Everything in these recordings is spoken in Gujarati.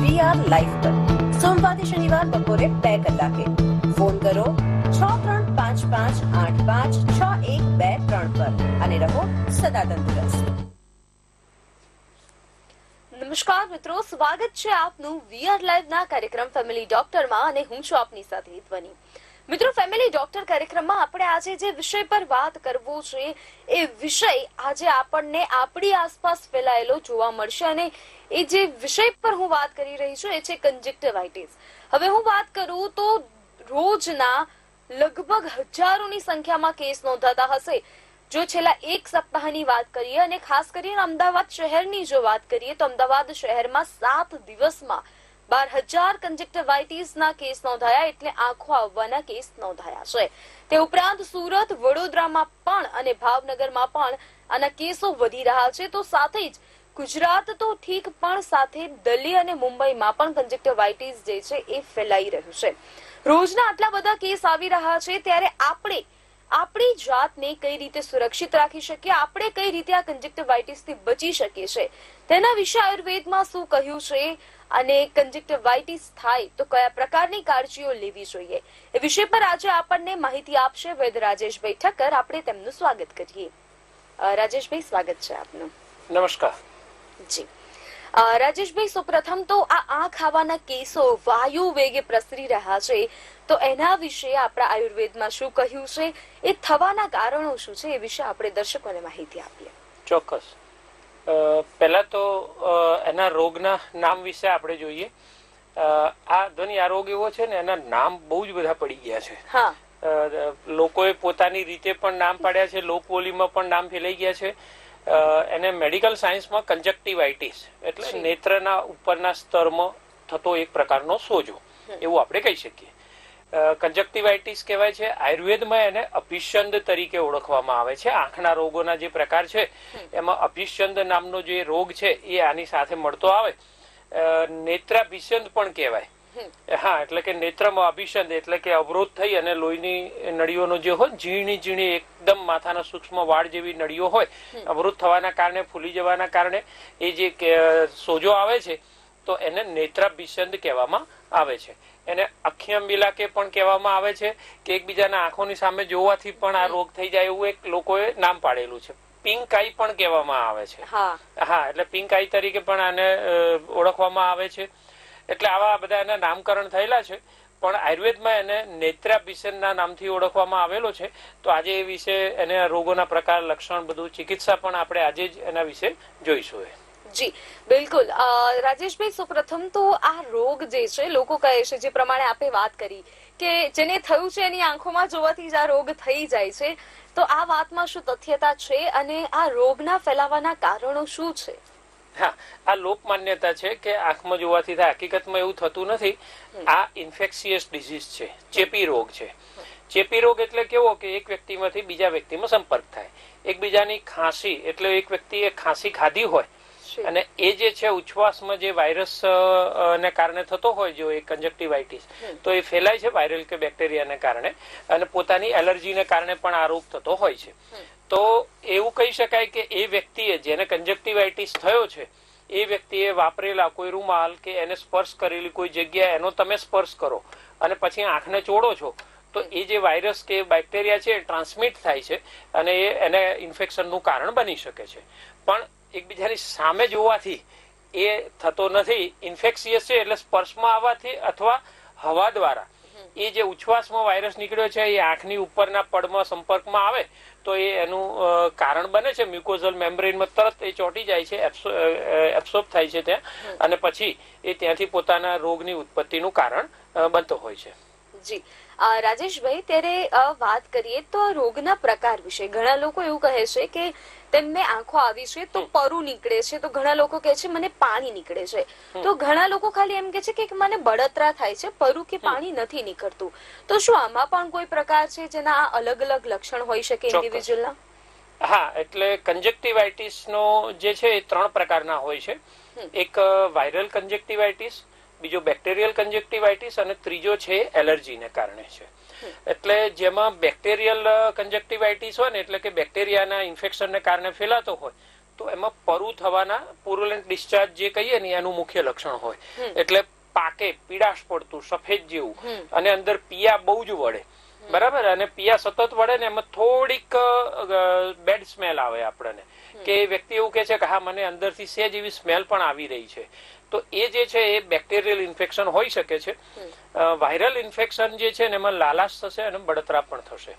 વી આર લાઈવ પર સોમવારથી શનિવાર બપોરે 2 કલાકે ફોન કરો 6355856123 પર અને રહો સદા તંદુરસ્ત. નમસ્કાર મિત્રો, સ્વાગત છે આપનું વી આર લાઈવ ના કાર્યક્રમ ફેમિલી ડોક્ટરમાં અને હું છું આપની સાથે ધ્વનિ. મિત્રો, ફેમિલી ડોક્ટર કાર્યક્રમમાં આપણે આજે જે વિષય પર વાત કરવો છે એ વિષય આજે આપણને આપણી આસપાસ ફેલાયેલો જોવા મળશે અને એ જે વિષય પર હું વાત કરી રહી છું એ છે કંજક્ટિવાઇટિસ. હવે હું વાત કરું તો રોજના લગભગ હજારોની સંખ્યામાં કેસ નોંધાતા હશે. જો છેલ્લા એક સપ્તાહની વાત કરીએ અને ખાસ કરીને અમદાવાદ શહેરની જો વાત કરીએ તો અમદાવાદ શહેરમાં 7 દિવસમાં 12,000 કંજક્ટિવાઇટિસના કેસ નોંધાયા, એટલે આંખો આવવાના કેસ નોંધાયા છે. તે ઉપરાંત સુરત, વડોદરામાં પણ અને ભાવનગરમાં પણ આના કેસો વધી રહ્યા છે. તો સાથે જ ગુજરાત તો ઠીક, પણ સાથે દિલ્હી અને મુંબઈમાં પણ કંજક્ટિવાઇટિસ જે છે એ ફેલાઈ રહ્યું છે. રોજના આટલા બધા કેસ આવી રહ્યા છે, ત્યારે આપણે આપણી જાતને કઈ રીતે સુરક્ષિત રાખી શકીએ, આપણે કઈ રીતે આ કંજક્ટિવાઇટિસથી બચી શકીએ છીએ, તેના વિશે આયુર્વેદમાં શું કહ્યું છે અને કંજક્ટિવાઇટિસ થાય તો કયા પ્રકારની કાળજીઓ લેવી જોઈએ, એ વિષય પર આજે આપણને માહિતી આપશે વૈદ્ય રાજેશભાઈ ઠક્કર. આપણે તેમનું સ્વાગત કરીએ. રાજેશભાઈ, સ્વાગત છે આપનું. નમસ્કાર જી રાજેશભાઈ, સૌપ્રથમ તો આ આંખ આવવાના કેસો વાયુ વેગે પ્રસરી રહ્યા છે, તો એના વિશે આપણા આયુર્વેદમાં શું કહ્યું છે, એ થવાના કારણો શું છે, એ વિશે આપણે દર્શકોને માહિતી આપીએ. ચોક્કસ. પહેલા તો એના રોગના નામ વિશે આપણે જોઈએ. આ રોગ એવો છે ને, એના નામ બહુ જ બધા પડી ગયા છે. લોકોએ પોતાની રીતે પણ નામ પાડ્યા છે, લોકબોલીમાં પણ નામ ફેલાઈ ગયા છે. એને મેડિકલ સાયન્સમાં કંજક્ટિવાઇટિસ એટલે નેત્રના ઉપરના સ્તરમાં થતો એક પ્રકારનો સોજો એવું આપણે કહી શકીએ. કંજક્ટિવાઇટિસ કહેવાય છે. આયુર્વેદમાં એને અભિષંદ તરીકે ઓળખવામાં આવે છે. આંખના રોગોના જે પ્રકાર છે એમાં અભિષંદ નામનો જે રોગ છે એ આની સાથે મળતો આવે. નેત્રાભિષંદ પણ કહેવાય. હા, એટલે કે નેત્રમાં અભિષંદ એટલે કે અવરોધ થઈ અને લોહીની નળીઓનો જે હોય ઝીણી ઝીણી એકદમ માથાના સૂક્ષ્મ વાળ જેવી નળીઓ હોય, અવરોધ થવાના કારણે, ફૂલી જવાના કારણે એ જે સોજો આવે છે તો એને નેત્રાભિષંદ કહેવામાં આવે છે. એને અખ્યંબિલા પણ કહેવામાં આવે છે કે એકબીજાના આંખોની સામે જોવાથી પણ આ રોગ થઈ જાય એવું એક લોકોએ નામ પાડેલું છે. પિંક આઈ પણ કહેવામાં આવે છે. હા, એટલે પિંક આઈ તરીકે પણ આને ઓળખવામાં આવે છે. એટલે આવા બધા એના નામકરણ થયેલા છે, પણ આયુર્વેદમાં એને નેત્રાભિષંદના નામથી ઓળખવામાં આવેલો છે. તો આજે એ વિશે એને રોગોના પ્રકાર, લક્ષણ, બધું ચિકિત્સા પણ આપણે આજે જ એના વિશે જોઈશું. જી બિલકુલ. રાજેશભાઈ, સૌપ્રથમ તો આ રોગ જે છે, લોકો કહે છે જે પ્રમાણે આપણે વાત કરી કે જેને થયું છે એની આંખોમાં જોવાથી જ આ રોગ થઈ જાય છે, તો આ વાતમાં શું તથ્યતા છે અને આ રોગના ફેલાવાના કારણો શું છે? હા, આ લોક માન્યતા છે કે આંખમાં જોવાથી થાય. હકીકતમાં એવું થતું નથી. આ ઇન્ફેક્શિયસ ડિઝીઝ છે, ચેપી રોગ છે. ચેપી રોગ એટલે કેવો કે એક વ્યક્તિમાંથી બીજા વ્યક્તિમાં સંપર્ક થાય. એકબીજાની ખાંસી એટલે એક વ્યક્તિએ ખાંસી ખાધી હોય અને એ જે છે ઉચ્છ્વાસમાં જે વાયરસ ને કારણે થતો હોય, જો એ કંજક્ટિવાઇટિસ, તો એ ફેલાય છે વાયરલ કે બેક્ટેરિયાને કારણે, અને પોતાની એલર્જીને કારણે પણ આ રોગ થતો હોય છે. તો એવું કહી શકાય કે એ વ્યક્તિએ જેને કંજક્ટિવાઇટિસ થયો છે એ વ્યક્તિએ વાપરેલા કોઈ રૂમાલ કે એને સ્પર્શ કરેલી કોઈ જગ્યા એનો તમે સ્પર્શ કરો અને પછી આંખને ચોડો છો, તો એ જે વાયરસ કે બેક્ટેરિયા છે એ ટ્રાન્સમિટ થાય છે અને એને ઇન્ફેક્શનનું કારણ બની શકે છે. પણ એકબીજાની સામે જોવાથી એ થતો નથી. ઇન્ફેક્શિયસ છે એટલે સ્પર્શમાં આવવાથી અથવા હવા દ્વારા એ જે ઉચ્છ્વાસમાં વાયરસ નીકળ્યો છે એ આંખની ઉપરના પડમાં સંપર્કમાં આવે તો એ એનું કારણ બને છે. મ્યુકોઝલ મેમ્બ્રેનમાં તરત એ ચોંટી જાય છે, એબ્સોર્બ થાય છે ત્યાં, અને પછી એ ત્યાંથી પોતાના રોગની ઉત્પત્તિનું કારણ બનતો હોય છે. જી રાજેશભાઈ, ત્યારે વાત કરીએ તો આ રોગના પ્રકાર વિશે. ઘણા લોકો એવું કહે છે કે તેમને આંખો આવી છે તો પરુ નીકળે છે, તો ઘણા લોકો કહે છે મને પાણી નીકળે છે, તો ઘણા લોકો ખાલી એમ કે છે કે મને બળતરા થાય છે, પરુ કે પાણી નથી નીકળતું. તો શું આમાં પણ કોઈ પ્રકાર છે જેના અલગ અલગ લક્ષણ હોઈ શકે ઇન્ડિવિજ્યુઅલના? હા, એટલે કંજક્ટિવાઇટિસ નો જે છે એ 3 પ્રકારના હોય છે. એક વાયરલ કંજક્ટિવાઇટિસ, બીજો બેક્ટેરિયલ કંજક્ટિવાઇટિસ અને ત્રીજો છે એલર્જીને કારણે છે. એટલે જેમાં બેક્ટેરિયલ કંજક્ટિવાઇટિસ હોય ને, એટલે કે બેક્ટેરિયાના ઇન્ફેક્શનને કારણે ફેલાતો હોય, તો એમાં પરુ થવાના પુરુલેન્ટ ડિસ્ચાર્જ જે કહીએ ને એનું મુખ્ય લક્ષણ હોય. એટલે પાકે, પીડાશ પડતું, સફેદ જેવું, અને અંદર પિયા બહુ જ વળે, બરાબર. અને પિયા સતત વળે ને એમાં થોડીક બેડ સ્મેલ આવે આપણને, કે વ્યક્તિ એવું કે છે કે હા મને અંદરથી સેજ એવી સ્મેલ પણ આવી રહી છે. તો એ જે છે એ બેક્ટેરિયલ ઇન્ફેક્શન હોઈ શકે છે. વાયરલ ઇન્ફેક્શન જે છે ને એમાં લાલાશ થશે અને બળતરા પણ થશે.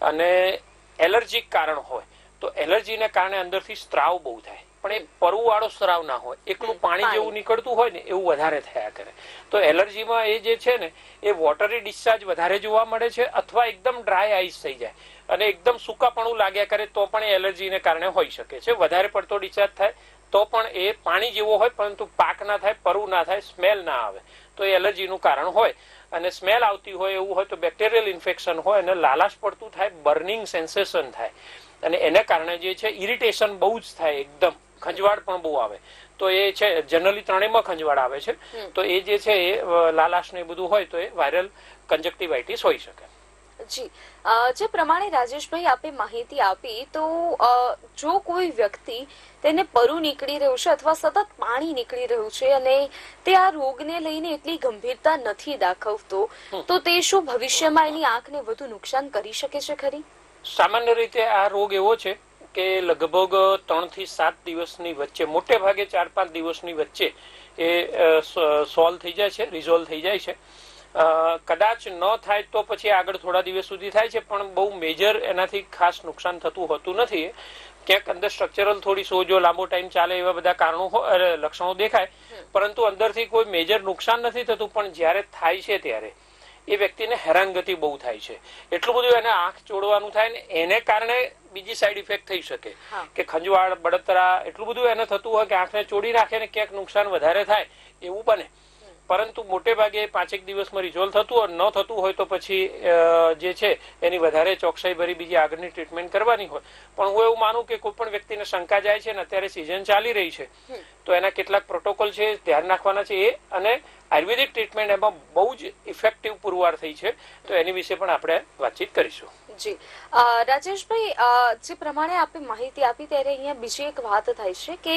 અને એલર્જીક કારણ હોય તો એલર્જીને કારણે અંદરથી સ્ત્રાવ બહુ થાય, પણ એ પરવાળો સ્ત્રાવ ના હોય, એકલું પાણી જેવું નીકળતું હોય ને એવું વધારે થયા કરે. તો એલર્જીમાં એ જે છે ને એ વોટરી ડિસ્ચાર્જ વધારે જોવા મળે છે, અથવા એકદમ ડ્રાય આઈસ થઈ જાય અને એકદમ સૂકાપણું લાગ્યા કરે તો પણ એ એલર્જીને કારણે હોઈ શકે છે. વધારે પડતો ડિસ્ચાર્જ થાય તો પણ એ પાણી જેવો હોય પરંતુ પાક ના થાય, પરુ ના થાય, સ્મેલ ના આવે, તો એ એલર્જીનું કારણ હોય. અને સ્મેલ આવતી હોય એવું હોય તો બેક્ટેરિયલ ઇન્ફેક્શન હોય અને લાલાશ પડતું થાય, બર્નિંગ સેન્સેશન થાય, અને એને કારણે જે છે ઇરિટેશન બહુ જ થાય, એકદમ ખંજવાળ પણ બહુ આવે. તો એ છે જનરલી ત્રણેયમાં ખંજવાળ આવે છે. તો એ જે છે એ લાલાશ ને બધું હોય તો એ વાયરલ કંજક્ટિવાઇટિસ હોઈ શકે. જી, જે પ્રમાણે રાજેશભાઈ આપે માહિતી આપી, તો જો કોઈ વ્યક્તિ તેને પરુ નીકળી રહ્યું છે અથવા સતત પાણી નીકળી રહ્યું છે અને તે આ રોગને લઈને એટલી ગંભીરતા નથી દાખવતો, તો તે શું ભવિષ્યમાં એની આંખને વધુ નુકસાન કરી શકે છે ખરી? સામાન્ય રીતે આ રોગ એવો છે કે લગભગ 3 થી 7 દિવસની વચ્ચે, મોટે ભાગે 4-5 દિવસની વચ્ચે એ સોલ્વ થઈ જાય છે, રિઝોલ્વ થઈ જાય છે. કદાચ ન થાય તો પછી આગળ થોડા દિવસ સુધી થાય છે, પણ બહુ મેજર એનાથી ખાસ નુકસાન થતું હોતું નથી. ક્યાંક અંદર સ્ટ્રક્ચરલ થોડી સોજો, લાંબો ટાઈમ ચાલે એવા બધા કારણો લક્ષણો દેખાય, પરંતુ અંદરથી કોઈ મેજર નુકસાન નથી થતું. પણ જ્યારે થાય છે ત્યારે એ વ્યક્તિને હેરાનગતિ બહુ થાય છે. એટલું બધું એને આંખ ચોડવાનું થાય ને એને કારણે બીજી સાઈડ ઇફેક્ટ થઈ શકે કે ખંજવાળ, બળતરા, એટલું બધું એને થતું હોય કે આંખને ચોડી રાખે ને ક્યાંક નુકસાન વધારે થાય એવું બને. પરંતુ મોટે ભાગે 5-1 દિવસમાં રિઝોલ્વ થતું હોય, ન થતું હોય તો પછી જે છે એની વધારે ચોકસાઈ ભરી બીજી આગળની ટ્રીટમેન્ટ કરવાની હોય. પણ હું એવું માનું કે કોઈ પણ વ્યક્તિને શંકા જાય છે ને અત્યારે સિઝન ચાલી રહી છે તો એના કેટલાક પ્રોટોકોલ છે, ધ્યાન રાખવાના છે. એ અને આયુર્વેદિક ટ્રીટમેન્ટ એમાં બહુ જ ઇફેક્ટિવ પુરવાર થઈ છે, તો એની વિશે પણ આપણે વાતચીત કરીશું. જી, રાજેશભાઈ, જે પ્રમાણે આપે માહિતી આપી ત્યારે અહીંયા બીજી એક વાત થાય છે કે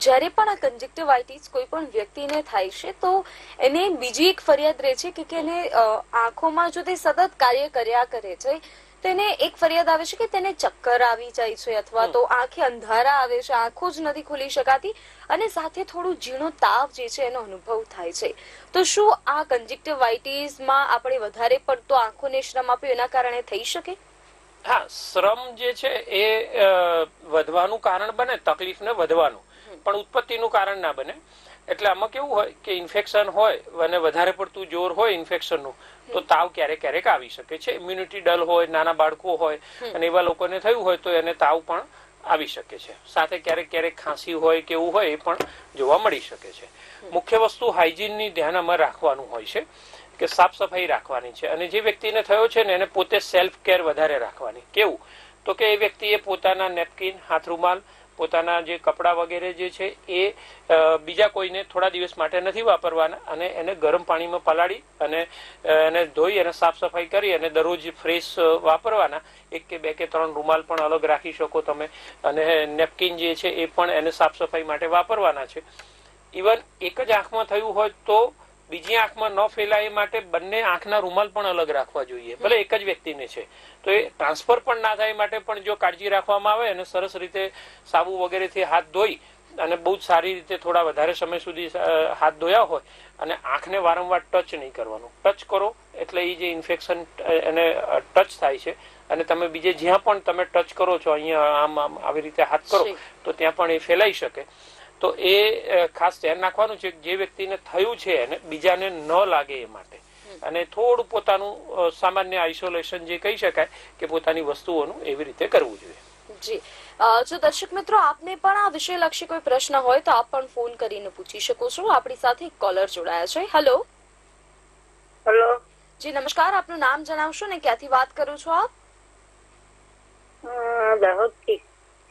જ્યારે પણ આ કંજક્ટિવાઇટિસ કોઈ પણ વ્યક્તિને થાય છે તો એને બીજી એક ફરિયાદ રહે છે કે એને આંખોમાં જો તે સતત કાર્ય કર્યા કરે છે તેને એક ફરિયાદ આવે છે કે તેને ચક્કર આવી જાય છે, અથવા તો આંખે અંધારા આવે છે, આંખો જ નથી ખોલી શકાતી, અને સાથે થોડું ઝીણો તાવ જે છે એનો અનુભવ થાય છે. તો શું આ કંજક્ટિવાઇટિસમાં આપણે વધારે પડતો આંખોને શ્રમ આપ્યો એના કારણે થઈ શકે? હા, શ્રમ જે છે એ વધવાનું કારણ બને, તકલીફને વધવાનું, પણ ઉત્પત્તિનું કારણ ના બને. એટલે આમાં કેવું હોય કે ઇન્ફેક્શન હોય અને વધારે પડતું જોર હોય ઇન્ફેક્શનનું તો તાવ ક્યારેક ક્યારેક આવી શકે છે. ઇમ્યુનિટી ડલ હોય, નાના બાળકો હોય અને એવા લોકોને થયું હોય તો એને તાવ પણ આવી શકે છે. સાથે ક્યારેક ક્યારેક ખાંસી હોય કે એવું હોય એ પણ જોવા મળી શકે છે. મુખ્ય વસ્તુ હાઇજીનની ધ્યાન અમારે રાખવાનું હોય છે કે સાફ સફાઈ રાખવાની છે. અને જે વ્યક્તિને થયો છે ને એને પોતે સેલ્ફ કેર વધારે રાખવાની. કેવું તો કે એ વ્યક્તિએ પોતાના નેપકિન, હાથ રૂમાલ, પોતાના જે કપડા વગેરે જે છે એ બીજા કોઈને થોડા દિવસ માટે નથી વાપરવાના, અને એને ગરમ પાણીમાં પલાળી અને એને ધોઈ અને સાફ સફાઈ કરી અને દરરોજ ફ્રેશ વાપરવાના. 1 કે 2 કે 3 રૂમાલ પણ અલગ રાખી શકો તમે, અને નેપકિન જે છે એ પણ એને સાફ સફાઈ માટે વાપરવાના છે. ઇવન એક જ આંખમાં થયું હોય તો બીજી આંખમાં ન ફેલાય એ માટે બંને આંખના રૂમાલ પણ અલગ રાખવા જોઈએ, ભલે એક જ વ્યક્તિને છે તો એ ટ્રાન્સફર પણ ના થાય માટે પણ જો કાળજી રાખવામાં આવે અને સરસ રીતે સાબુ વગેરેથી હાથ ધોઈ અને બહુ જ સારી રીતે થોડા વધારે સમય સુધી હાથ ધોયા હોય અને આંખને વારંવાર ટચ નહીં કરવાનું. ટચ કરો એટલે એ જે ઇન્ફેક્શન એને ટચ થાય છે, અને તમે બીજે જ્યાં પણ તમે ટચ કરો છો, અહીંયા આમ આમ આવી રીતે હાથ કરો તો ત્યાં પણ એ ફેલાઈ શકે. તો એ ખાસ ધ્યાન રાખવાનું છે જે વ્યક્તિને થયું છે એને બીજાને ન લાગે એ માટે, અને થોડું પોતાનું સામાન્ય આઇસોલેશન જે કહી શકાય કે પોતાની વસ્તુઓનું એવી રીતે કરવું જોઈએ. જી, જો દર્શક મિત્રો આપને પણ આ વિષય લક્ષી કોઈ પ્રશ્ન હોય તો આપ પણ ફોન કરીને પૂછી શકો છો. આપણી સાથે કોલર જોડાયા છે. હેલો. હેલો. જી નમસ્કાર, આપનું નામ જણાવશો ને ક્યાંથી વાત કરો છો આપ? દાહોદથી.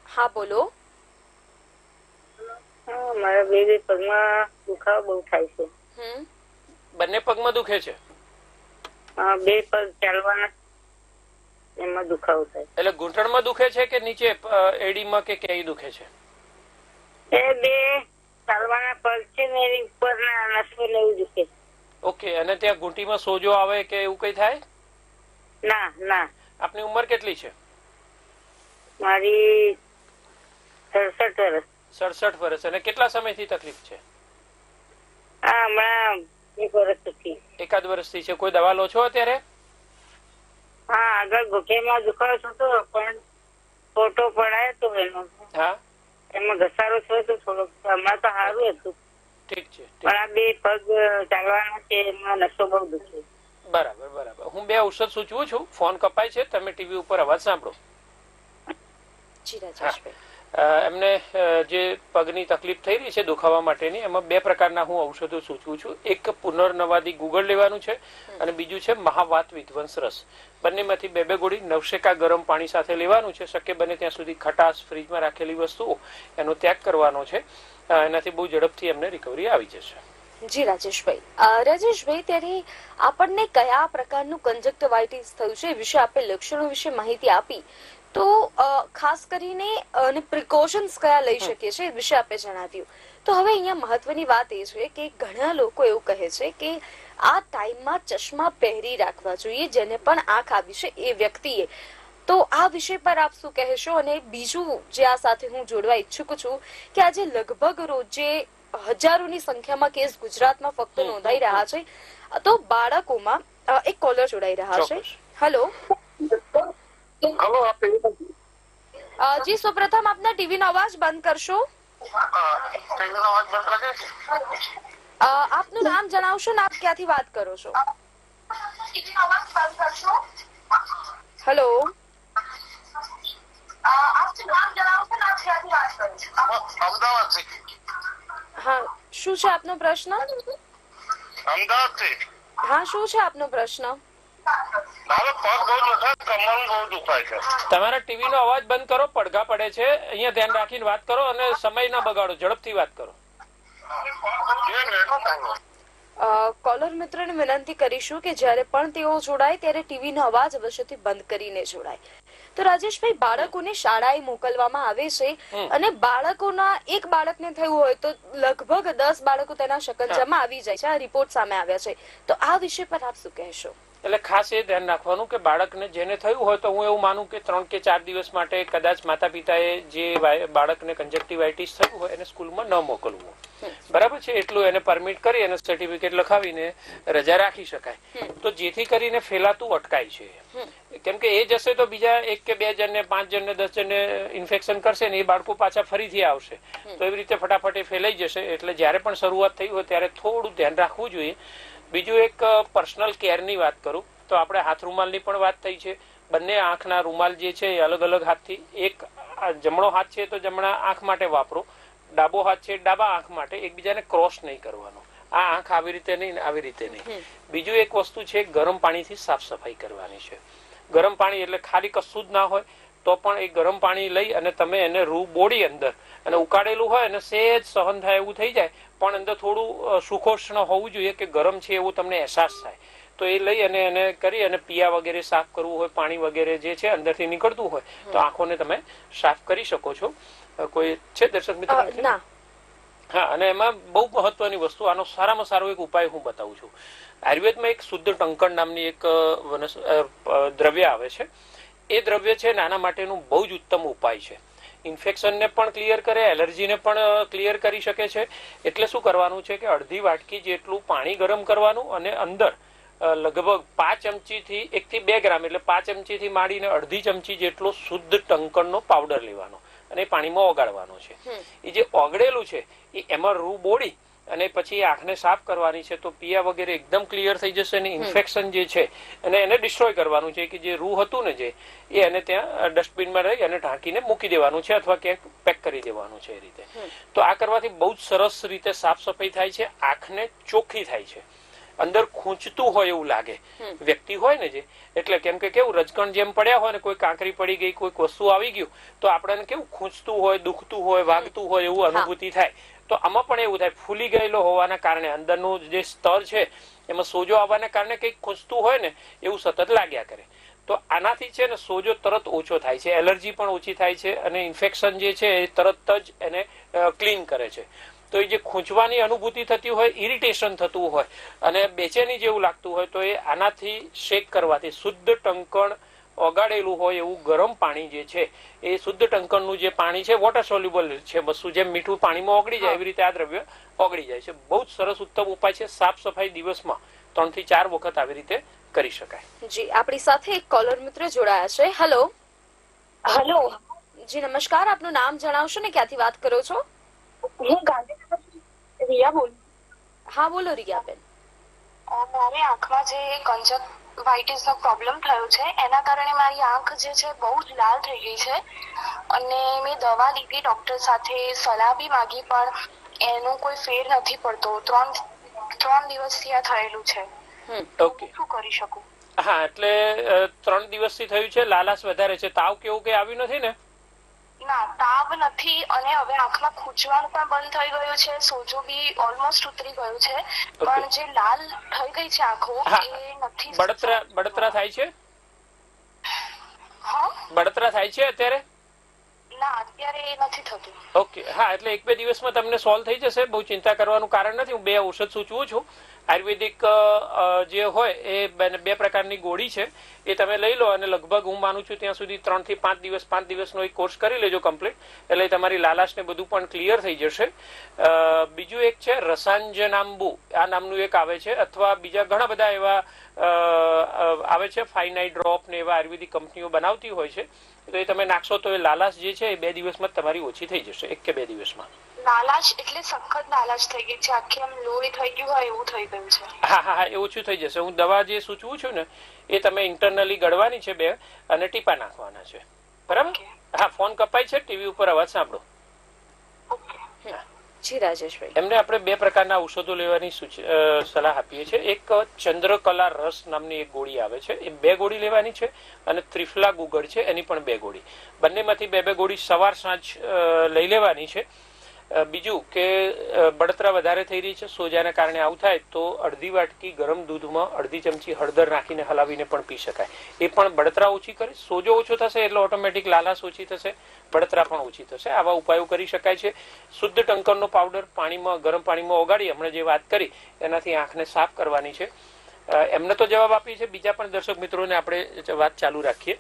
હા બોલો. મારા બે પગમાં દુખાવો બહુ થાય છે. બંને પગમાં દુખે છે? બે પગ ચાલવાના એમાં દુખાવો થાય. એટલે ઘૂંટણમાં દુખે છે કે નીચે એડીમાં કે ક્યાંય દુખે છે? એ બે ચાલવાના પગ છે ને એની ઉપરના નસો ને એવું દુખે. ઓકે, અને ત્યાં ઘૂંટીમાં સોજો આવે કે એવું કઈ થાય? ના ના. આપની ઉંમર કેટલી છે? મારી 67 વર્ષ. 67 વર્ષ. અને કેટલા સમયથી તકલીફ છે? હા, હમણાં 1 વર્ષથી. એકાદ વર્ષથી છે. કોઈ દવા લો છો અત્યારે? હા, આગળ ઘૂંટીમાં દુખાવો થતો પણ ફોટો પડાયો તો એનો. હા, એમાં ઘસારો થયો તો થોડોક. હમણાં તો સારું હતું. ઠીક છે. પણ આ બે પગ ચાલવાના છે એમાં નસો બહુ દુખે. બરાબર બરાબર. હું 2 ઔષધ સૂચવું છું. ફોન કપાય છે, તમે ટીવી ઉપર અવાજ સાંભળો. એમને જે પગની તકલીફ થઈ રહી છે દુખાવા માટેની, એમાં 2 પ્રકારના હું ઔષધો સૂચવું છું. એક પુનર્નવાદી ગુગળ લેવાનું છે અને બીજું છે મહાવાત વિધ્વંસ રસ. બંનેમાંથી 2 ગોળી નવશેકા ગરમ પાણી સાથે લેવાનું છે. શક્ય બને ત્યાં સુધી ખટાશ, ફ્રીજમાં રાખેલી વસ્તુઓ એનો ત્યાગ કરવાનો છે. એનાથી બહુ ઝડપથી એમને રિકવરી આવી જશે. જી રાજેશભાઈ. રાજેશભાઈ, ત્યારે આપણને કયા પ્રકારનું કંજક્ટિવાઇટિસ થયું છે એ વિશે આપણે લક્ષણો વિશે માહિતી આપી, તો ખાસ કરીને અને પ્રિકોશન્સ કયા લઈ શકીએ છીએ એ વિશે આપણે જણાવ્યું. તો હવે અહીંયા મહત્વની વાત એ છે કે ઘણા લોકો એવું કહે છે કે આ ટાઈમમાં ચશ્મા પહેરી રાખવા જોઈએ જેને પણ આંખ આવી છે એ વ્યક્તિએ. તો આ વિષય પર આપ શું કહેશો? અને બીજું જે આ સાથે હું જોડવા ઈચ્છુક છું કે આજે લગભગ રોજે હજારોની સંખ્યામાં કેસ ગુજરાતમાં ફક્ત નોંધાઈ રહ્યા છે, તો બાળકોમાં એક કોલર જોડાઈ રહ્યા છે. હેલો. જી, સૌપ્રથમ આપના ટીવી નો અવાજ બંધ કરશો. આપનું નામ જણાવશો ને આપ ક્યાંથી વાત કરો છો? હેલો. હા, શું છે આપનો પ્રશ્ન? હા, શું છે આપનો પ્રશ્ન? તમારા ટીવી નો અવાજ બંધ કરો, પડઘા પડે છે. અહીંયા ધ્યાન રાખીને વાત કરો અને સમય ના બગાડો, ઝડપથી વાત કરો. કોલર મિત્રને વિનંતી કરીશું કે જ્યારે પણ તેઓ જોડાય ત્યારે ટીવી નો અવાજ અવશ્યથી બંધ કરીને જોડાય. તો રાજેશભાઈ, બાળકોને શાળાએ મોકલવામાં આવે છે અને બાળકોના એક બાળકને થયું હોય તો લગભગ 10 બાળકો તેના શકંજામાં આવી જાય છે. આ રિપોર્ટ સામે આવ્યા છે. તો આ વિષય પર આપ શું કહેશો? એટલે ખાસ એ ધ્યાન રાખવાનું કે બાળકને જેને થયું હોય તો હું એવું માનું કે 3 કે 4 દિવસ માટે કદાચ માતા પિતાએ જે બાળકને કંજક્ટિવાઇટિસ થયું હોય એને સ્કૂલમાં ન મોકલવું. બરાબર છે? એટલું એને પરમિટ કરી અને સર્ટિફિકેટ લખાવીને રજા રાખી શકાય, તો જેથી કરીને ફેલાતું અટકાય છે. કેમ કે એ જશે તો બીજા 1 કે 2 જણને, 5 જણને, 10 જણને ઇન્ફેક્શન કરશે ને એ બાળકો પાછા ફરીથી આવશે. તો એવી રીતે ફટાફટ એ ફેલાઈ જશે. એટલે જયારે પણ શરૂઆત થઈ હોય ત્યારે થોડું ધ્યાન રાખવું જોઈએ. બીજું એક પર્સનલ કેરની વાત કરું તો આપણે હાથ રૂમાલની પણ વાત થઈ છે. બંને આંખના રૂમાલ જે છે એ અલગ અલગ હાથથી, એક જમણો હાથ છે તો જમણા આંખ માટે વાપરો, ડાબો હાથ છે ડાબા આંખ માટે. એકબીજાને ક્રોસ નહીં કરવાનો. આ આંખ આવી રીતે નહીં, આવી રીતે નહીં. બીજું એક વસ્તુ છે, ગરમ પાણીથી સાફ સફાઈ કરવાની છે. ગરમ પાણી એટલે ખાલી કશું જ ના હોય તો પણ એ ગરમ પાણી લઈ અને તમે એને રૂ બોડી અંદર, અને ઉકાળેલું હોય અને સહેજ સહન થાય એવું થઈ જાય પણ અંદર થોડું સુખોષ્ણ હોવું જોઈએ કે ગરમ છે એવું તમને અહેસાસ થાય. તો એ લઈ અને એને કરી અને પિયા વગેરે સાફ કરવું હોય, પાણી વગેરે જે છે અંદરથી નીકળતું હોય તો આંખોને તમે સાફ કરી શકો છો. કોઈ છે દર્શક મિત્રો? હા, અને એમાં બહુ મહત્વની વસ્તુ, આનો સારામાં સારો એક ઉપાય હું બતાવું છું. આયુર્વેદમાં એક શુદ્ધ ટંકણ નામની એક દ્રવ્ય આવે છે. એ દ્રવ્ય છે નાના માટેનું બહુ જ ઉત્તમ ઉપાય છે. ઇન્ફેક્શનને પણ ક્લિયર કરે, એલર્જીને પણ ક્લિયર કરી શકે છે. એટલે શું કરવાનું છે કે અડધી વાટકી જેટલું પાણી ગરમ કરવાનું અને અંદર લગભગ 5 ચમચીથી 1 થી 2 ગ્રામ એટલે 5 ચમચીથી માંડીને અડધી ચમચી જેટલો શુદ્ધ ટંકણનો પાવડર લેવાનો અને પાણીમાં ઓગાળવાનો છે. એ જે ઓગળેલું છે એ એમાં રૂ બોળી અને પછી આંખને સાફ કરવાની છે. તો પિયા વગેરે એકદમ ક્લિયર થઈ જશે અને ઇન્ફેક્શન જે છે અને એને ડિસ્ટ્રોય કરવાનું છે કે જે રૂ હતું ને જે એને ત્યાં ડસ્ટબિનમાં રહી અને ઢાંકીને મૂકી દેવાનું છે અથવા ક્યાંક પેક કરી દેવાનું છે. એ રીતે તો આ કરવાથી બહુ જ સરસ રીતે સાફ સફાઈ થાય છે, આંખને ચોખ્ખી થાય છે. અંદર ખૂંચતું હોય એવું લાગે વ્યક્તિ હોય ને જે, એટલે કેમ કે કેવું રજકણ જેમ પડ્યા હોય ને, કોઈ કાંકરી પડી ગઈ, કોઈક વસ્તુ આવી ગયું તો આપણને કેવું ખૂંચતું હોય, દુખતું હોય, વાગતું હોય એવું અનુભૂતિ થાય. તો આમાં પણ એવું થાય. ફૂલી ગયેલો હોવાના કારણે અંદરનું જે સ્તર છે એમાં સોજો આવવાના કારણે કંઈક ખૂંચતું હોય ને એવું સતત લાગ્યા કરે. તો આનાથી છે ને સોજો તરત ઓછો થાય છે, એલર્જી પણ ઓછી થાય છે અને ઇન્ફેક્શન જે છે એ તરત જ એને ક્લીન કરે છે. તો એ જે ખૂંચવાની અનુભૂતિ થતી હોય, ઇરિટેશન થતું હોય અને બેચેની જેવું લાગતું હોય તો એ આનાથી શેક કરવાથી શુદ્ધ ટંકણ ઓગાળેલું હોય એવું ગરમ પાણી જે છે એ શુદ્ધ ટંકણનું જે પાણી છે વોટર સોલ્યુબલ છે, બસું જેમ મીઠું પાણીમાં ઓગળી જાય એવી રીતે આ દ્રવ્ય ઓગળી જાય છે. બહુ જ સરસ ઉત્તમ ઉપાય છે. સાફ સફાઈ દિવસમાં 3 થી 4 વખત આવી રીતે કરી શકાય. જી, આપણી સાથે એક કોલર મિત્ર જોડાયા છે. હેલો. હેલો જી નમસ્કાર, આપનું નામ જણાવશો ને ક્યાંથી વાત કરો છો? હું ગાંધીનગર રિયા બોલું. હા બોલો રિયાબેન. મારી આંખમાં જે કંજક્ટિવાઇટિસ નો પ્રોબ્લેમ થયો છે એના કારણે મારી આંખ જે છે બહુ જ લાલ થઈ ગઈ છે અને મેં દવા લીધી, ડોક્ટર સાથે સલાહ બી માંગી પણ એનું કોઈ ફેર નથી પડતો. 3 દિવસથી આ થયેલું છે. ઓકે, શું કરી શકું? હા, એટલે 3 દિવસથી થયું છે. લાલાશ વધારે છે. તાવ કેવું કઈ આવ્યું નથી ને? ના, તાવ નથી અને હવે આંખમાં ખૂંચવાનું પણ બંધ થઈ ગયું છે, સોજો બી ઓલમોસ્ટ ઉતરી ગયું છે, પણ જે લાલ થઈ ગઈ છે આંખો એ નથી. બળતરા થાય છે? હા, બળતરા થાય છે અત્યારે? ના, અત્યારે એ નથી થતું. ઓકે, હા, એટલે 1-2 દિવસમાં તમને સોલ્વ થઈ જશે. બહુ ચિંતા કરવાનું કારણ નથી. હું 2 ઔષધ સૂચવું છું. આયુર્વેદિક જે હોય એ 2 પ્રકારની ગોળી છે, એ તમે લઈ લો અને લગભગ હું માનું છું ત્યાં સુધી 3 થી 5 દિવસનો એક કોર્સ કરી લેજો કમ્પ્લીટ, એટલે તમારી લાલાશ ને બધું પણ ક્લિયર થઈ જશે. બીજું એક છે રસાંજનામ્બુ, આ નામનું એક આવે છે, અથવા બીજા ઘણા બધા એવા આવે છે, ફાઇનાઇટ ડ્રોપ ને એવા આયુર્વેદિક કંપનીઓ બનાવતી હોય છે. તો એ તમે નાખશો તો એ લાલાશ જે છે એ 2 દિવસમાં તમારી ઓછી થઈ જશે, 1 કે 2 દિવસમાં. લાલાશ એટલે સખત લાલાશ થઈ ગઈ છે, આખી આમ લોહી થઈ ગયું હોય એવું થઈ ગયું છે. હા હા હા, એ ઓછું થઈ જશે. હું દવા જે સૂચવું છું ને એ તમે ઇન્ટરનલી ગળવાની છે 2 અને ટીપા નાખવાના છે, બરાબર? હા, ફોન કપાય છે, ટીવી ઉપર અવાજ સાંભળો. જી રાજેશભાઈ, એમને આપણે 2 પ્રકારના ઔષધો લેવાની સલાહ આપીએ છીએ. એક ચંદ્રકલા રસ નામની એક ગોળી આવે છે, એ 2 ગોળી લેવાની છે, અને ત્રિફલા ગુગળ છે એની પણ 2 ગોળી. બંનેમાંથી 2 ગોળી સવાર સાંજ લઈ લેવાની છે. બીજું કે બળતરા વધારે થઈ રહી છે, સોજાના કારણે આવું થાય તો અડધી વાટકી ગરમ દૂધમાં અડધી ચમચી હળદર નાખીને હલાવીને પણ પી શકાય. એ પણ બળતરા ઓછી કરે. સોજો ઓછો થશે એટલે ઓટોમેટિક લાલાશ ઓછી થશે, બળતરા પણ ઓછી થશે. આવા ઉપાયો કરી શકાય છે. શુદ્ધ ટંકરનો પાવડર પાણીમાં, ગરમ પાણીમાં ઓગાળી, હમણાં જે વાત કરી એનાથી આંખને સાફ કરવાની છે. એમને તો જવાબ આપીએ છે. બીજા પણ દર્શક મિત્રોને આપણે વાત ચાલુ રાખીએ.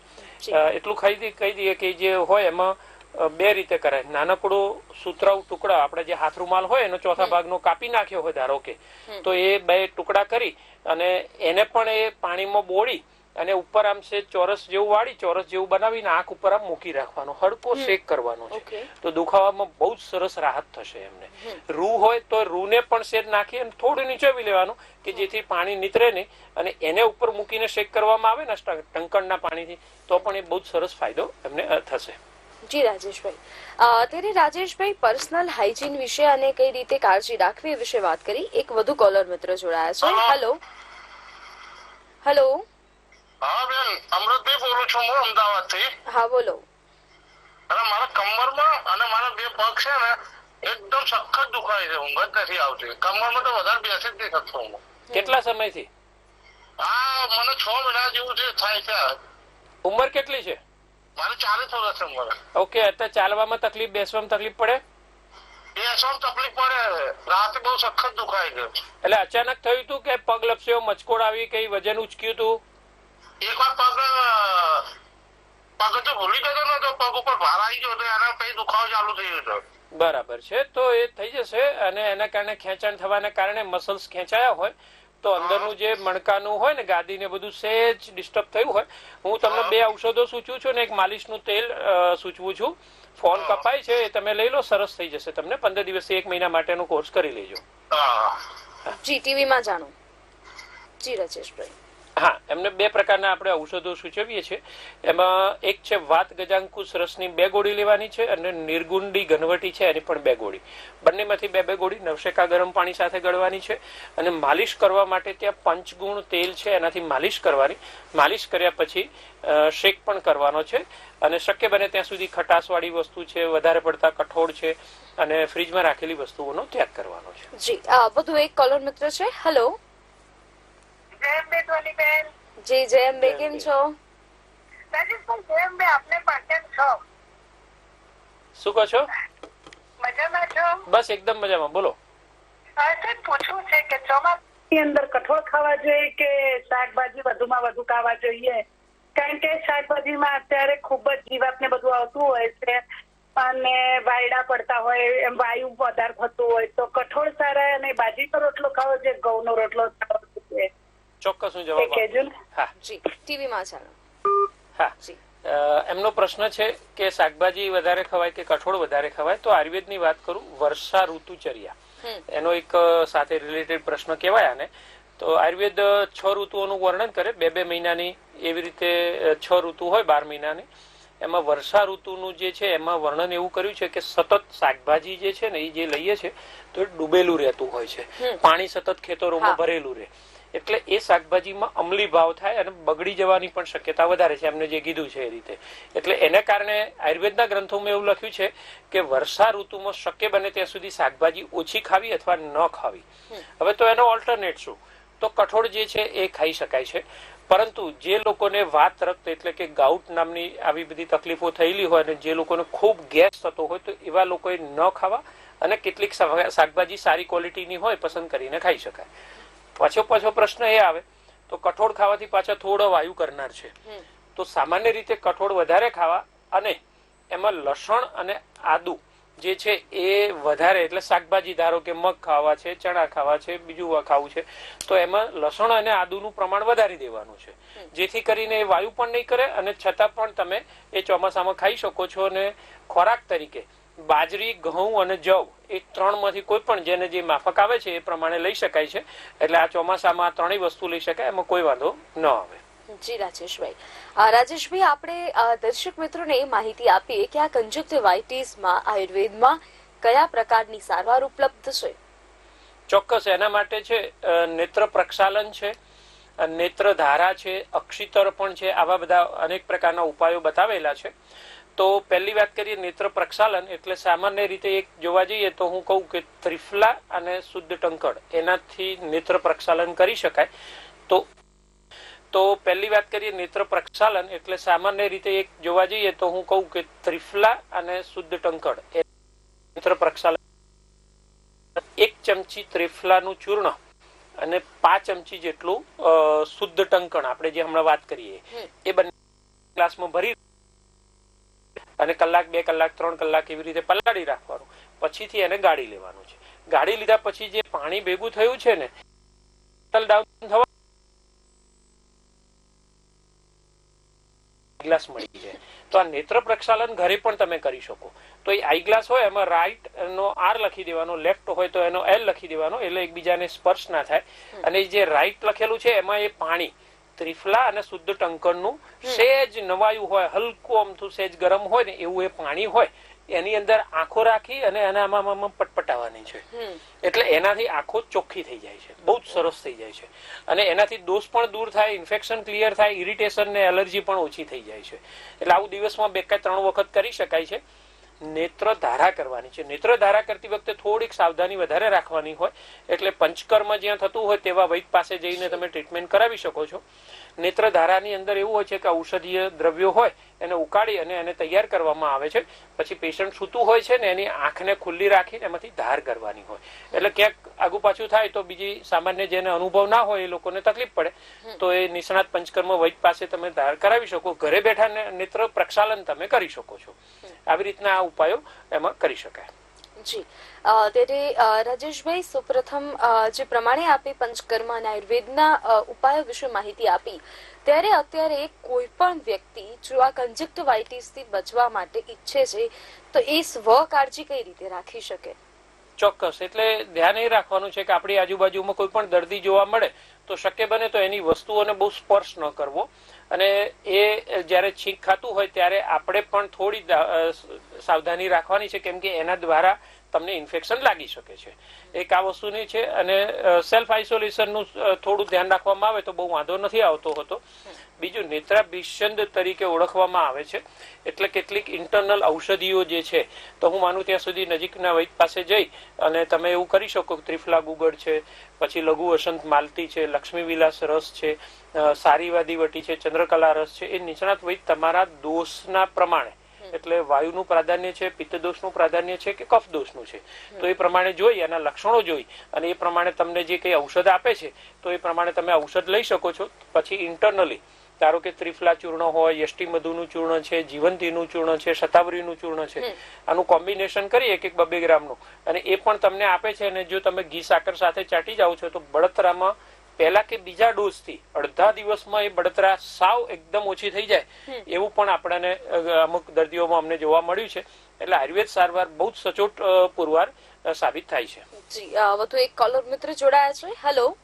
એટલું કહી દઈએ કે જે હોય એમાં 2 રીતે કરાય. નાનકડો સુતરાઉ ટુકડા, આપણે જે હાથ રૂમાલ હોય એનો ચોથા ભાગનો કાપી નાખ્યો હોય ધારો કે, તો એ 2 ટુકડા કરી અને એને પણ એ પાણીમાં બોળી અને ઉપર આમ છે ચોરસ જેવું વાળી, ચોરસ જેવું બનાવીને આંખ ઉપર આમ મૂકી રાખવાનો, હળકો શેક કરવાનો છે. તો દુખાવામાં બહુ જ સરસ રાહત થશે એમને. રૂ હોય તો રૂને પણ શેક નાખી અને થોડું નીચોવી લેવાનું કે જેથી પાણી નીતરે નહીં, અને એને ઉપર મૂકીને શેક કરવામાં આવે ને ટંકણના પાણીથી તો પણ એ બહુ જ સરસ ફાયદો એમને થશે. જી રાજેશભાઈ, અત્યારે રાજેશભાઈ પર્સનલ હાઇજીન વિશે અને કઈ રીતે કાળજી રાખવી એ વિશે વાત કરી. એક વધુ કોલર મિત્ર જોડાયા છે. હેલો. હેલો. હા બેન, અમૃતભાઈ બોલું છું હું અમદાવાદથી. હા બોલો. અને મારા કમરમાં અને મારા 2 પગ છે ને એકદમ સખત દુખાય છે, ઊંઘ જ નથી આવતી. કમરમાં તો વધારે બેસી જ નહીં શકતો હું. કેટલા સમયથી? હા, મને 6 મહિના જેવું જે થાય છે. ઉંમર કેટલી છે? મારે 40 વર્ષ ઉંમર. ઓકે, અત્યારે ચાલવામાં તકલીફ, બેસવામાં તકલીફ પડે? બેસવામાં તકલીફ પડે, રાતે બહુ સખત દુખાય છે. એટલે અચાનક થયું હતું કે પગ લપસ્યો, મચકોડ આવી, કઈ વજન ઉચક્યું હતું? એક વાર પગ તો ભૂલી ગયો ને તો પગ ઉપર ભાર આવી ગયો, એના પછી દુખાવો ચાલુ થઈ ગયો. બરાબર છે, તો એ થઈ જશે. અને એના કારણે ખેંચાણ થવાના કારણે મસલ્સ ખેંચાયા હોય તો અંદરનું જે મણકાનું હોય ને, ગાદી ને બધું સહેજ ડિસ્ટર્બ થયું હોય. હું તમને 2 ઔષધો સૂચવું છું ને એક માલિશનું તેલ સૂચવું છું. ફોન કપાય છે, એ તમે લઈ લો, સરસ થઈ જશે. તમને 15 દિવસથી 1 મહિના માટેનો કોર્સ કરી લેજો. જી, ટીવી માં જાણો. જી રાજેશભાઈ. હા, એમને 2 પ્રકારના આપણે ઔષધો સૂચવીએ છીએ. એમાં એક છે વાત ગજાંકુશ રસની 2 ગોળી લેવાની છે, અને નિર્ગુંડી ઘનવટી છે એની પણ 2 ગોળી. બંનેમાંથી 2 ગોળી નવશેકા ગરમ પાણી સાથે ગળવાની છે. અને માલિશ કરવા માટે ત્યાં પંચગુણ તેલ છે એનાથી માલિશ કરવાની. માલિશ કર્યા પછી શેક પણ કરવાનો છે. અને શક્ય બને ત્યાં સુધી ખટાશવાળી વસ્તુ છે, વધારે પડતા કઠોળ છે અને ફ્રીજમાં રાખેલી વસ્તુઓનો ત્યાગ કરવાનો છે. જી, વધુ એક કોલર મિત્ર છે. હેલો. જય અંબે ધ્વની બેન. જી જય અંબે, કેમ છો? શું કહો છો? મજામાં છો? બસ એકદમ મજામાં, બોલો. પૂછવું છે કે ચોમાસાની અંદર કઠોળ ખાવા જોઈએ કે શાકભાજી વધુમાં વધુ ખાવા જોઈએ? કારણ કે શાકભાજીમાં અત્યારે ખૂબ જ જીવાત ને બધું આવતું હોય છે અને વાયડા પડતા હોય, એમ વાયુ વધારે થતું હોય, તો કઠોળ સારા અને બાજરીનો રોટલો ખાવો જોઈએ, ઘઉંનો રોટલો ખાવો જોઈએ? ચોક્કસ હું જવાબ કહેજો ને. હા જી, ટીવીમાં ચાલો. હા, એમનો પ્રશ્ન છે કે શાકભાજી વધારે ખવાય કે કઠોળ વધારે ખવાય. તો આયુર્વેદની વાત કરું, વર્ષા ઋતુચર્યા એનો એક સાથે રિલેટેડ પ્રશ્ન કહેવાય આને. તો આયુર્વેદ 6 ઋતુઓનું વર્ણન કરે, 2 મહિનાની, એવી રીતે 6 ઋતુ હોય 12 મહિનાની. એમાં વર્ષા ઋતુનું જે છે એમાં વર્ણન એવું કર્યું છે કે સતત શાકભાજી જે છે ને એ જે લઈએ છે તો એ ડૂબેલું રહેતું હોય છે, પાણી સતત ખેતરોમાં ભરેલું રહે, એટલે એ શાકભાજીમાં અમલી ભાવ થાય અને બગડી જવાની પણ શક્યતા વધારે છે, એમને જે કીધું છે એ રીતે. એટલે એને કારણે આયુર્વેદના ગ્રંથોમાં એવું લખ્યું છે કે વર્ષા ઋતુમાં શક્ય બને ત્યાં સુધી શાકભાજી ઓછી ખાવી અથવા ન ખાવી. હવે તો એનો ઓલ્ટરનેટ શું? તો કઠોળ જે છે એ ખાઈ શકાય છે, પરંતુ જે લોકોને વાત રક્ત એટલે કે ગાઉટ નામની આવી બધી તકલીફો થયેલી હોય અને જે લોકોને ખૂબ ગેસ થતો હોય તો એવા લોકોએ ન ખાવા, અને કેટલીક શાકભાજી સારી ક્વોલિટીની હોય પસંદ કરીને ખાઈ શકાય. પાછો પ્રશ્ન એ આવે તો કઠોળ ખાવાથી પાછા થોડો વાયુ કરનાર છે, તો સામાન્ય રીતે કઠોળ વધારે ખાવા અને એમાં લસણ અને આદુ જે છે એ વધારે, એટલે શાકભાજી ધારો કે મગ ખાવા છે, ચણા ખાવા છે, બીજું ખાવું છે, તો એમાં લસણ અને આદુનું પ્રમાણ વધારી દેવાનું છે, જેથી કરીને એ વાયુ પણ નહીં કરે અને છતાં પણ તમે એ ચોમાસામાં ખાઈ શકો છો. અને ખોરાક તરીકે બાજરી, ઘઉં અને જવ એ 3 માંથી કોઈ પણ જેને જે માફક આવે છે એ પ્રમાણે લઈ શકાય છે. એટલે આ ચોમાસામાં 3 વસ્તુ લઈ શકાય, એમાં કોઈ વાંધો ન આવે. જી રાજેશભાઈ, રાજેશભાઈ આપણે દર્શક મિત્રોને એ માહિતી આપીએ કે આ કંજક્ટિવાઇટિસમાં આયુર્વેદમાં કયા પ્રકારની સારવાર ઉપલબ્ધ છે? ચોક્કસ એના માટે છે નેત્ર પ્રક્ષાલન છે, નેત્ર ધારા છે, અક્ષિતર પણ છે, આવા બધા અનેક પ્રકારના ઉપાયો બતાવેલા છે. તો પહેલી વાત કરીએ નેત્ર પ્રક્ષાલન, એટલે સામાન્ય રીતે એક જોવા જઈએ તો હું કહું કે ત્રિફલા અને શુદ્ધ ટંકળ, એનાથી નેત્ર પ્રક્ષાલન કરી શકાય. તો પહેલી વાત કરીએ નેત્ર પ્રક્ષાલન, એટલે સામાન્ય રીતે એક જોવા જઈએ તો હું કહું કે ત્રિફલા અને શુદ્ધ ટંકળ, નેત્ર પ્રક્ષાલન. 1 ચમચી ત્રિફલાનું ચૂર્ણ અને 5 ચમચી જેટલું શુદ્ધ ટંકણ, આપણે જે હમણાં વાત કરીએ એ બંને ગ્લાસમાં ભરી અને કલાક, 2 કલાક, 3 કલાક એવી રીતે પલાળી રાખવાનું. પછીથી એને ગાળી લેવાનું છે. ગાળી લીધા પછી જે પાણી ભેગું થયું છે ને, ડાઉન થવા ગ્લાસ મળી જાય. તો આ નેત્ર પ્રક્ષાલન ઘરે પણ તમે કરી શકો. તો એ આઈ ગ્લાસ હોય એમાં રાઈટ નો R લખી દેવાનો, લેફ્ટ હોય તો એનો L લખી દેવાનો, એટલે એકબીજાને સ્પર્શ ના થાય. અને જે રાઈટ લખેલું છે એમાં એ પાણી ત્રિફલા અને શુદ્ધ ટંકણનું સહેજ નવાયું હોય, હલકું અમથું સહેજ ગરમ હોય ને એવું એ પાણી હોય, એની અંદર આંખો રાખી અને આમાં પટપટાવવાની છે. એટલે એનાથી આંખો ચોખ્ખી થઈ જાય છે, બહુ જ સરસ થઈ જાય છે. અને એનાથી દોષ પણ દૂર થાય, ઇન્ફેક્શન ક્લિયર થાય, ઇરિટેશન ને એલર્જી પણ ઓછી થઈ જાય છે. એટલે આવું દિવસમાં 2 કે 3 વખત કરી શકાય છે. નેત્ર ધારા કરવાની છે. નેત્ર ધારા કરતી વખતે થોડીક સાવધાની વધારે રાખવાની હોય, એટલે પંચકર્મ જ્યાં થતું હોય તેવા વૈદ પાસે જઈને તમે ટ્રીટમેન્ટ કરાવી શકો છો. નેત્ર ધારાની અંદર એવું હોય છે કે ઔષધીય દ્રવ્યો હોય એને ઉકાળી અને એને તૈયાર કરવામાં આવે છે. પછી પેશન્ટ સૂતું હોય છે ને એની આંખને ખુલ્લી રાખીને એમાંથી ધાર કરવાની હોય, એટલે ક્યાંક આગુ પાછું થાય તો બીજી સામાન્ય જેને અનુભવ ના હોય એ લોકોને તકલીફ પડે, તો એ નિષ્ણાત પંચકર્મ વૈદ પાસે તમે ધાર કરાવી શકો. ઘરે બેઠા નેત્ર પ્રક્ષાલન તમે કરી શકો છો. આવી રીતના આ ઉપાયો એમાં કરી શકાય. જી, ત્યારે રાજેશભાઈ સૌપ્રથમ જે પ્રમાણે આપી પંચકર્મ અને આયુર્વેદના ઉપાયો વિશે માહિતી આપી, ત્યારે અત્યારે કોઈ પણ વ્યક્તિ જો આ કંજક્ટિવાઇટિસ થી બચવા માટે ઈચ્છે છે તો એ સ્વ કાળજી કઈ રીતે રાખી શકે? ચોક્કસ, એટલે ધ્યાન એ રાખવાનું છે કે આપણી આજુબાજુમાં કોઈ પણ દર્દી જોવા મળે તો શક્ય બને તો એની વસ્તુઓને બહુ સ્પર્શ ન કરવો. અને એ જયારે છીંક ખાતું હોય ત્યારે આપણે પણ થોડી સાવધાની રાખવાની છે, કેમ કે એના દ્વારા તમને ઇન્ફેક્શન લાગી શકે છે. એક આ વસ્તુની છે. અને સેલ્ફ આઇસોલેશનનું થોડું ધ્યાન રાખવામાં આવે તો બહુ વાંધો નથી આવતો હોતો. બીજું નેત્રાભિસંદ તરીકે ઓળખવામાં આવે છે. એટલે કેટલીક ઇન્ટરનલ ઔષધિઓ જે છે તો હું માનું ત્યાં સુધી નજીકના વૈદ પાસે જઈ અને તમે એવું કરી શકો. ત્રિફલા ગુગળ છે, પછી લઘુ વસંત માલતી છે, લક્ષ્મી વિલાસ રસ છે, સારીવાદી વટી છે, ચંદ્રકલા રસ છે, એ નિષ્ણાત વૈદ તમારા દોષના પ્રમાણે, એટલે વાયુનું પ્રાધાન્ય છે, પિત્ત દોષનું પ્રાધાન્ય છે કે કફ દોષનું છે, તો એ પ્રમાણે જોઈ એના લક્ષણો જોઈ અને એ પ્રમાણે તમને જે કઈ ઔષધ આપે છે તો એ પ્રમાણે તમે ઔષધ લઈ શકો છો. પછી ઇન્ટરનલી ધારો કે ત્રિફલા ચૂર્ણ હોય, યષ્ટિ મધુનું ચૂર્ણ છે, જીવંતીનું ચૂર્ણ છે, શતાવરીનું ચૂર્ણ છે, આનું કોમ્બિનેશન કરી 1-2 ગ્રામનું અને એ પણ તમને આપે છે. અને જો તમે ઘી સાકર સાથે ચાટી જાઓ છો તો બળતરામાં પહેલા કે બીજા ડોઝ થી અડધા દિવસમાં એ બળતરા સાવ એકદમ ઓછી થઈ જાય એવું પણ આપણને અમુક દર્દીઓમાં અમને જોવા મળ્યું છે. એટલે આયુર્વેદ સારવાર બહુ જ સચોટ પુરવાર સાબિત થાય છે. જી, વધુ એક કોલર મિત્ર જોડાયા છે. હેલો.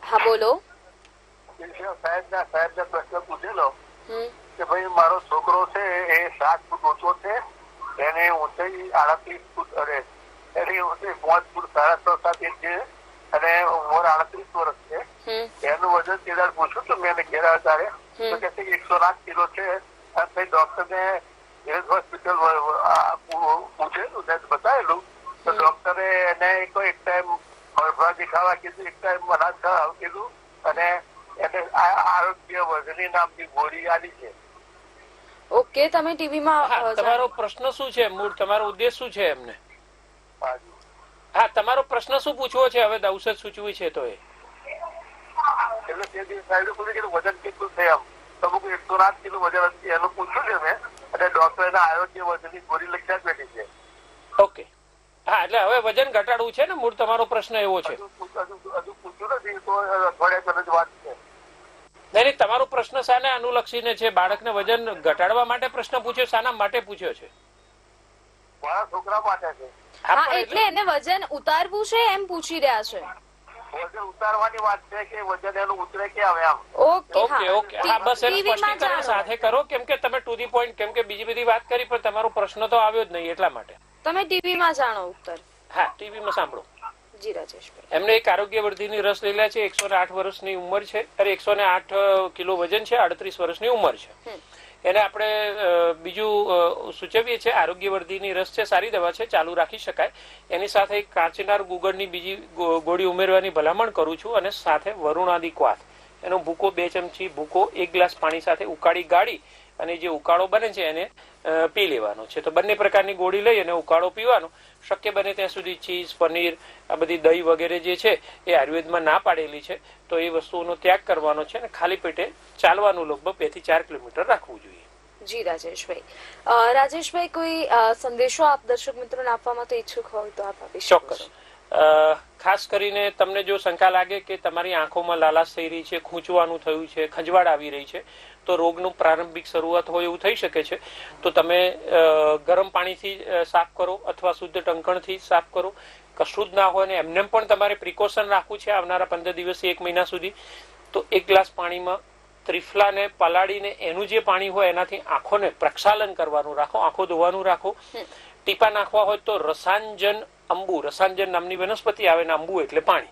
હા, બોલો. સાહેબ પ્રશ્ન પૂછેલો કે ભાઈ મારો છોકરો છે એ 7 ફૂટ ઊંચો છે, એને ઊંચાઈ 38 ફૂટ, અરે એની ઊંચાઈ 5 ફૂટ 7.5 ઇંચ છે અને ઉંમર 38 વર્ષ છે. એનું વજન તેદાર પૂછ્યું તો મેં ઘેર ત્યારે તો કે 108 કિલો છે. અને ડોક્ટર ને હોસ્પિટલ પૂછેલું, બતાવેલું તો ડોક્ટરે એને એક ટાઈમ હળફળાથી ખાવા કીધું, એક ટાઈમ અનાજ ખાવા કીધું અને એને આરોગ્ય વર્ધની નામની ગોળી આલી છે. ઓકે, તમે ટીવીમાં તમારો પ્રશ્ન શું છે? મૂળ તમારો ઉદ્દેશ શું છે એમને? હા, તમારો પ્રશ્ન શું પૂછવો છે? હવે ઔષધ સૂચવી છે તો એટલે તે દિવસ સાહેબ પૂછ્યું કે વજન કેટલું છે, એમ તો 108 કિલો વજન હતી એનું પૂછ્યું છે મેં અને ડોક્ટર એના આરોગ્ય વર્ધની ગોળી લખી આપેલી છે. ઓકે, હા, એટલે હવે વજન ઘટાડવું છે ને મૂળ તમારો પ્રશ્ન એવો છે? હજુ પૂછ્યું નથી તો અઠવાડિયા પહેલા જ વાત છે. નહીં, તમારો પ્રશ્ન શાને અનુલક્ષીને છે? બાળકને વજન ઘટાડવા માટે પ્રશ્ન પૂછ્યો, શાના માટે પૂછ્યો છે? મારા છોકરા માટે છે. હા, એટલે એને વજન ઉતારવું છે એમ પૂછી રહ્યા છે. વજન ઉતારવાની વાત છે કે વજન એનું ઉતરે કે આવે આમ. ઓકે, હા, બસ એનું સ્પષ્ટીકરણ સાથે કરો કેમ કે તમે ટુ ધી પોઈન્ટ, કેમ કે બીજી બધી વાત કરી પણ તમારો પ્રશ્ન તો આવ્યો જ નહીં એટલા માટે. તમે ટીવીમાં જાણો ઉત્તર. હા, ટીવીમાં સાંભળો. જી રાજેશભાઈ. એમને એક આરોગ્યવર્ધીની રસ લેલા છે. 108 વર્ષની ઉંમર છે, અરે 108 કિલો વજન છે, 38 વર્ષની ઉંમર છે. એને આપણે બીજું સૂચવીએ છીએ. આરોગ્યવર્ધીની રસ છે, સારી દવા છે, ચાલુ રાખી શકાય. એની સાથે કાંચનાર ગુગળની બીજી ગોળી ઉમેરવાની ભલામણ કરું છું અને સાથે વરુણાદી ક્વાથ એનો ભૂકો 2 ચમચી ભૂકો 1 ગ્લાસ પાણી સાથે ઉકાળી ગાળી અને જે ઉકાળો બને છે એને પી લેવાનો છે. તો બંને પ્રકારની ગોળી લઈ અને ઉકાળો પીવાનો. શક્ય બને ત્યાં સુધી ચીઝ, પનીર, આ બધી દહીં વગેરે જે છે એ આયુર્વેદમાં ના પાડેલી છે તો એ વસ્તુઓનો ત્યાગ કરવાનો છે અને ખાલી પેટે ચાલવાનું લગભગ 2 થી 4 કિલોમીટર રાખવું જોઈએ. જી રાજેશભાઈ. રાજેશભાઈ, કોઈ સંદેશો આપ દર્શક મિત્રોને આપવામાં તો ઈચ્છુક હોય તો આપ આપી શકો. ચોક્કસ. ખાસ કરીને તમને જો શંકા લાગે કે તમારી આંખોમાં લાલાશ થઈ રહી છે, ખૂંચવાનું થયું છે, ખંજવાળ આવી રહી છે, તો રોગનું પ્રારંભિક શરૂઆત હોય એવું થઈ શકે છે. તો તમે ગરમ પાણીથી સાફ કરો અથવા શુદ્ધ ટંકણથી સાફ કરો. કશું જ ના હોય ને એમને પણ તમારે પ્રિકોશન રાખવું છે આવનારા 15 દિવસથી 1 મહિના સુધી. તો 1 ગ્લાસ પાણીમાં ત્રિફલાને પલાળીને એનું જે પાણી હોય એનાથી આંખોને પ્રક્ષાલન કરવાનું રાખો, આંખો ધોવાનું રાખો. ટીપા નાખવા હોય તો રસાંજન અંબુ, રસાંજન નામની વનસ્પતિ આવે ને અંબુ એટલે પાણી,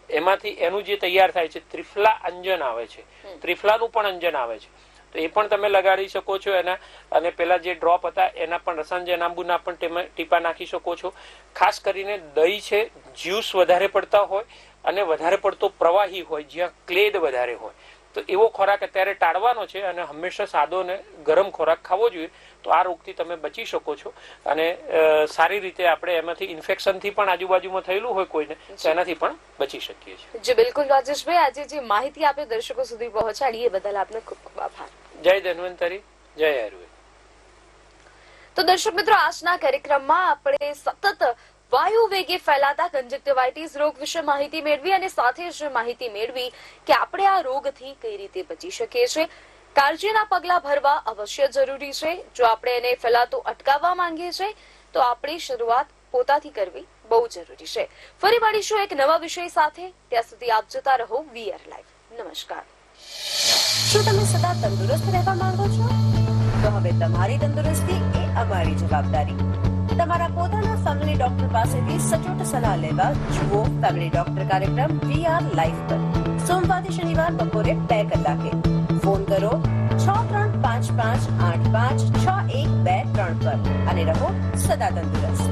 એમાંથી એનું જે તૈયાર થાય છે ત્રિફલા અંજન આવે છે, ત્રિફલાનું પણ અંજન આવે છે, તો એ પણ તમે લગાડી શકો છો એના. અને પેલા જે ડ્રોપ હતા એના પણ રસાંજન આંબુના પણ ટીપા નાખી શકો છો. ખાસ કરીને દહીં છે, જ્યુસ વધારે પડતા હોય અને વધારે પડતો પ્રવાહી હોય, જ્યાં ક્લેદ વધારે હોય, તો એવો ખોરાક અત્યારે ટાળવાનો છે અને હંમેશા સાદો ને ગરમ ખોરાક ખાવો જોઈએ. તો આ રોગથી તમે બચી શકો છો અને સારી રીતે આપણે એમાંથી ઇન્ફેક્શનથી પણ આજુબાજુમાં થયેલું હોય કોઈને તો એનાથી પણ બચી શકીએ છીએ. જી બિલકુલ રાજેશભાઈ, આજે જે માહિતી આપે દર્શકો સુધી પહોંચાડી એ બદલ આપનો ખૂબ ખૂબ આભાર. જય ધન્વંતરી, જય આયુર્વેદ. તો દર્શક મિત્રો, આજના કાર્યક્રમમાં આપણે સતત વાયુ વેગે ફેલાતા કંજક્ટિવાઇટિસ રોગ વિશે માહિતી મેળવી અને સાથે જ માહિતી મેળવી કે આપણે આ રોગથી કઈ રીતે બચી શકીએ છીએ. કાળજીના પગલા ભરવા અવશ્ય જરૂરી છે. જો આપણે એને ફેલાતો અટકાવવા માંગીએ છીએ તો આપણી શરૂઆત પોતાથી કરવી બહુ જરૂરી છે. ફરી મળીશું એક નવા વિષય સાથે. ત્યાં સુધી આપ જોતા રહો વીઆર લાઈવ. નમસ્કાર. શું તમે સદા તંદુરસ્ત રહેવા માંગો છો? તો હવે તમારી તંદુરસ્તી એ અમારી જવાબદારી. તમારા પોતાના ફેમિલી ડોક્ટર પાસેથી સચોટ સલાહ લેવા જુઓ ફેમિલી ડોક્ટર કાર્યક્રમ VR લાઈવ પર સોમવારથી શનિવાર બપોરે 2 કલાકે. ફોન કરો 6355856123 પર અને રહો સદા તંદુરસ્ત.